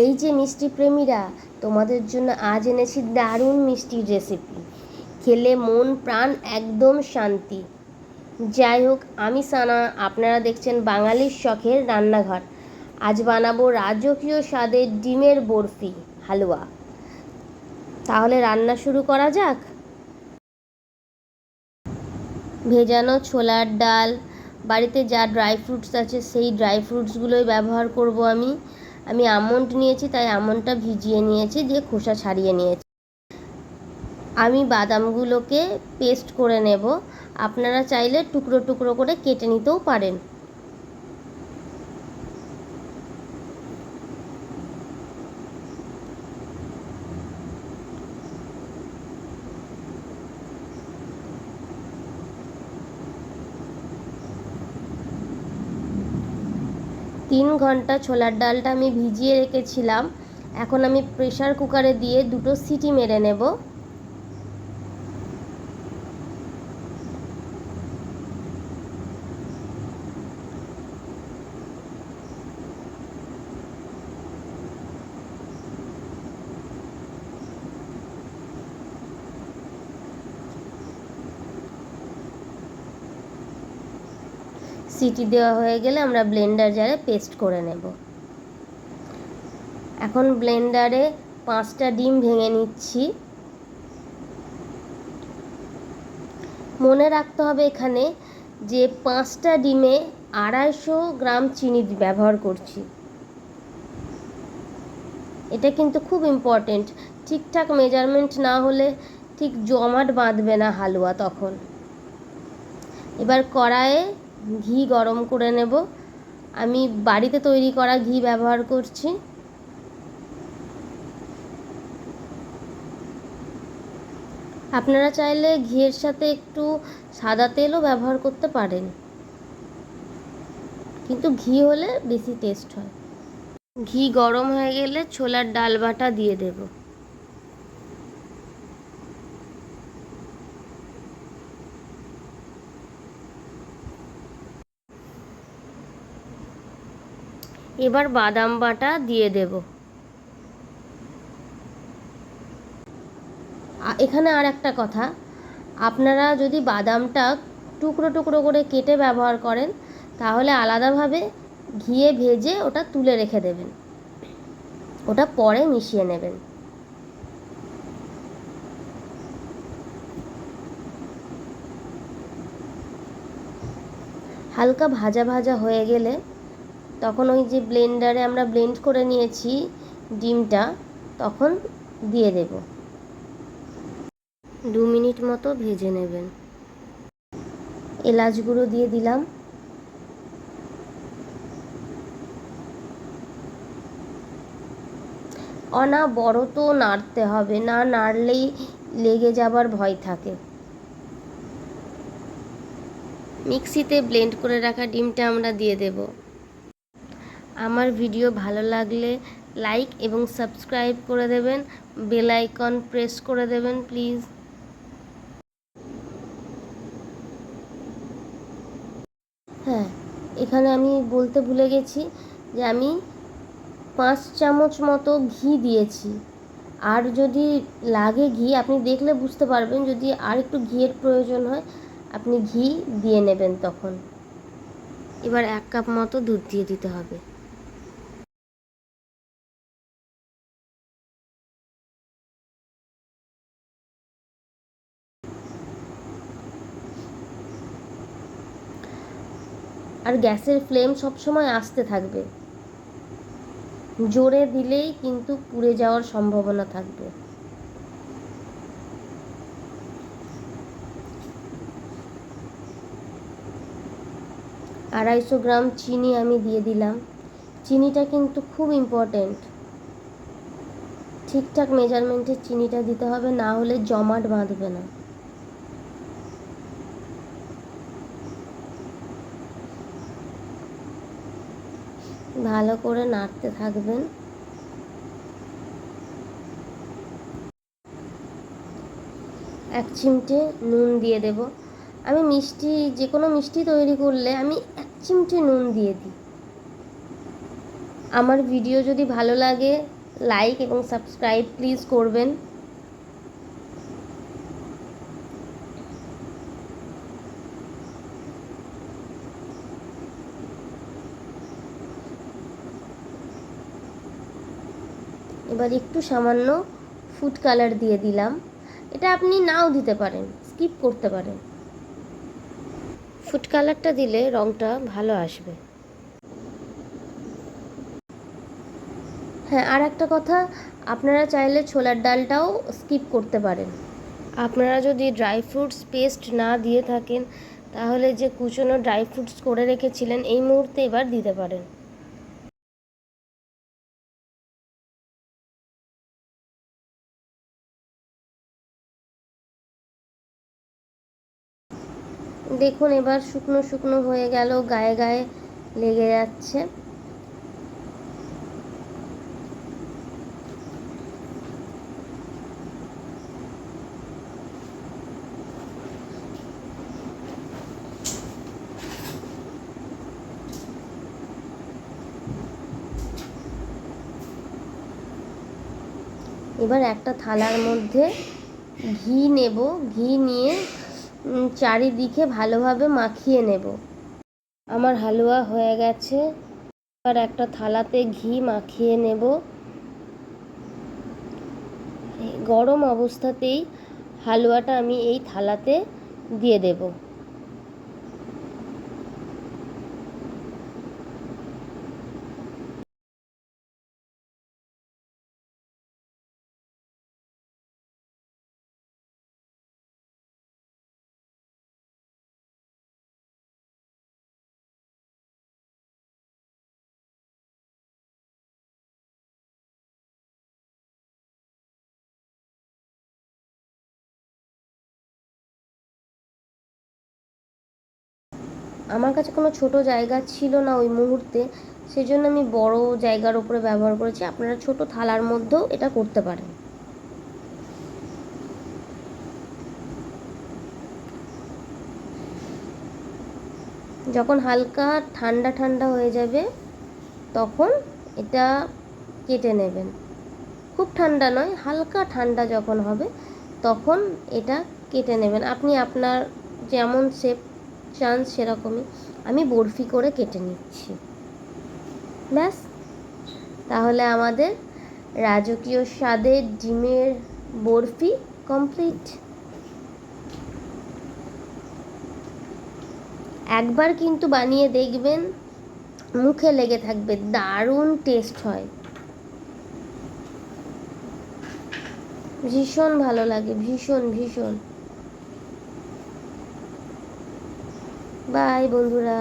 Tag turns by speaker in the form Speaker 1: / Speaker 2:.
Speaker 1: এই যে মিষ্টি প্রেমীরা, তোমাদের জন্য আজ এনেছি দারুণ মিষ্টির রেসিপি। খেলে মন প্রাণ একদম শান্তি। যাই হোক, আমি সানা, আপনারা দেখছেন বাঙালির শখের রান্নাঘর। আজ বানাবো রাজকীয় স্বাদের ডিমের বরফি হালুয়া। তাহলে রান্না শুরু করা যাক। ভেজানো ছোলার ডাল, বাড়িতে যা ড্রাই ফ্রুটস আছে সেই ড্রাই ফ্রুটসগুলোই ব্যবহার করব আমি আমন্ড নিয়েছি, তাই আমন্ডটা ভিজিয়ে নিয়েছি, দিয়ে খোসা ছাড়িয়ে নিয়েছি। আমি বাদামগুলোকে পেস্ট করে নেব। আপনারা চাইলে টুকরো টুকরো করে কেটে নিতেও পারেন। তিন ঘন্টা ছোলার ডালটা আমি ভিজিয়ে রেখেছিলাম। এখন আমি প্রেসার কুকারে দিয়ে দুটো সিটি মেরে নেব। সিটি দেওয়া হয়ে গেলে আমরা ব্লেন্ডার জারে পেস্ট করে নেব। এখন ব্লেন্ডারে 5টা ডিম ভেঙে নিচ্ছি। মনে রাখতে হবে এখানে যে 5টা ডিমে 250 গ্রাম চিনি ব্যবহার করছি। এটা কিন্তু খুব ইম্পর্টেন্ট। ঠিকঠাক মেজারমেন্ট না হলে ঠিক জমাট বাঁধবে না হালুয়া তখন। এবার কড়াইয়ে ঘি গরম করে নেব। আমি বাড়িতে তৈরি করা ঘি ব্যবহার করছি। আপনারা চাইলে ঘিয়ের সাথে একটু সাদা তেলও ব্যবহার করতে পারেন, কিন্তু ঘি হলে বেশি টেস্ট হয়। ঘি গরম হয়ে গেলে ছোলার ডাল বাটা দিয়ে দেব। এবার বাদাম বাটা দিয়ে দেব। এখানে আর একটা কথা, আপনারা যদি বাদামটা টুকরো টুকরো করে কেটে ব্যবহার করেন তাহলে আলাদাভাবে ঘিয়ে ভেজে ওটা তুলে রেখে দেবেন, ওটা পরে মিশিয়ে নেবেন। হালকা ভাজা ভাজা হয়ে গেলে তখন ওই যে ব্লেন্ডারে আমরা ব্লেন্ড করে নিয়েছি ডিমটা, তখন দিয়ে দেব। 2 মিনিট মতো ভেজে নেবেন। এলাচ গুঁড়ো দিয়ে দিলাম। অনবরত নাড়তে হবে, না নাড়লেই লেগে যাবার ভয় থাকে। মিক্সিতে ব্লেন্ড করে রাখা ডিমটা আমরা দিয়ে দেব। আমার ভিডিও ভালো লাগলে লাইক এবং সাবস্ক্রাইব করে দেবেন, বেল আইকন প্রেস করে দেবেন প্লিজ। হ্যাঁ, এখানে আমি বলতে ভুলে গেছি যে আমি 5 চামচ মতো ঘি দিয়েছি। আর যদি লাগে ঘি, আপনি দেখলে বুঝতে পারবেন, যদি আর একটু ঘিয়ের প্রয়োজন হয় আপনি ঘি দিয়ে নেবেন তখন। এবার 1 কাপ মতো দুধ দিয়ে দিতে হবে। আর গ্যাসের ফ্লেম সবসময় আস্তে থাকবে, জোরে দিলেই কিন্তু পুড়ে যাওয়ার সম্ভাবনা থাকবে। আড়াইশো গ্রাম চিনি আমি দিয়ে দিলাম। চিনিটা কিন্তু খুব ইম্পর্টেন্ট, ঠিকঠাক মেজারমেন্টে চিনিটা দিতে হবে, না হলে জমাট বাঁধবে না। ভালো করে নাড়তে থাকবেন। এক চিমটে নুন দিয়ে দেব। আমি মিষ্টি, যে কোনো মিষ্টি তৈরি করলে আমি 1 চিমটে নুন দিয়ে দিই। আমার ভিডিও যদি ভালো লাগে লাইক এবং সাবস্ক্রাইব প্লিজ করবেন। এবার একটু সামান্য ফুড কালার দিয়ে দিলাম, এটা আপনি নাও দিতে পারেন, স্কিপ করতে পারেন। ফুড কালারটা দিলে রঙটা ভালো আসবে। হ্যাঁ, আর একটা কথা, আপনারা চাইলে ছোলার ডালটাও স্কিপ করতে পারেন। আপনারা যদি ড্রাই ফ্রুটস পেস্ট না দিয়ে থাকেন তাহলে যে কুচনো ড্রাই ফ্রুটস করে রেখেছিলেন এই মুহূর্তে এবার দিতে পারেন। দেখুন এবার শুকনো শুকনো হয়ে গেল, গায়ে গায়ে লেগে যাচ্ছে। এবার একটা থালার মধ্যে ঘি নেব, ঘি নিয়ে চারিদিকে ভালোভাবে মাখিয়ে নেব। আমার হালুয়া হয়ে গেছে, এবার একটা থালাতে ঘি মাখিয়ে নেব। গরম অবস্থাতেই হালুয়াটা আমি এই থালাতে দিয়ে দেব। আমার কাছে কোনো ছোট জায়গা ছিল না ওই মুহূর্তে, সেজন্য আমি বড় জায়গার উপরে ব্যবহার করেছি। আপনারা ছোট থালার মধ্যেও এটা করতে পারেন। যখন হালকা ঠান্ডা ঠান্ডা হয়ে যাবে তখন এটা কেটে নেবেন। খুব ঠান্ডা নয়, হালকা ঠান্ডা যখন হবে তখন এটা কেটে নেবেন। আপনি আপনার যেমন শেপ চান সেরকমই। আমি বরফি করে কেটে নিচ্ছি। ব্যাস, তাহলে আমাদের রাজকীয় স্বাদের ডিমের বরফি কমপ্লিট। একবার কিন্তু বানিয়ে দেখবেন, মুখে লেগে থাকবে, দারুণ টেস্ট হয়, ভীষণ ভালো লাগে, ভীষণ ভীষণ। বাই বন্ধুরা।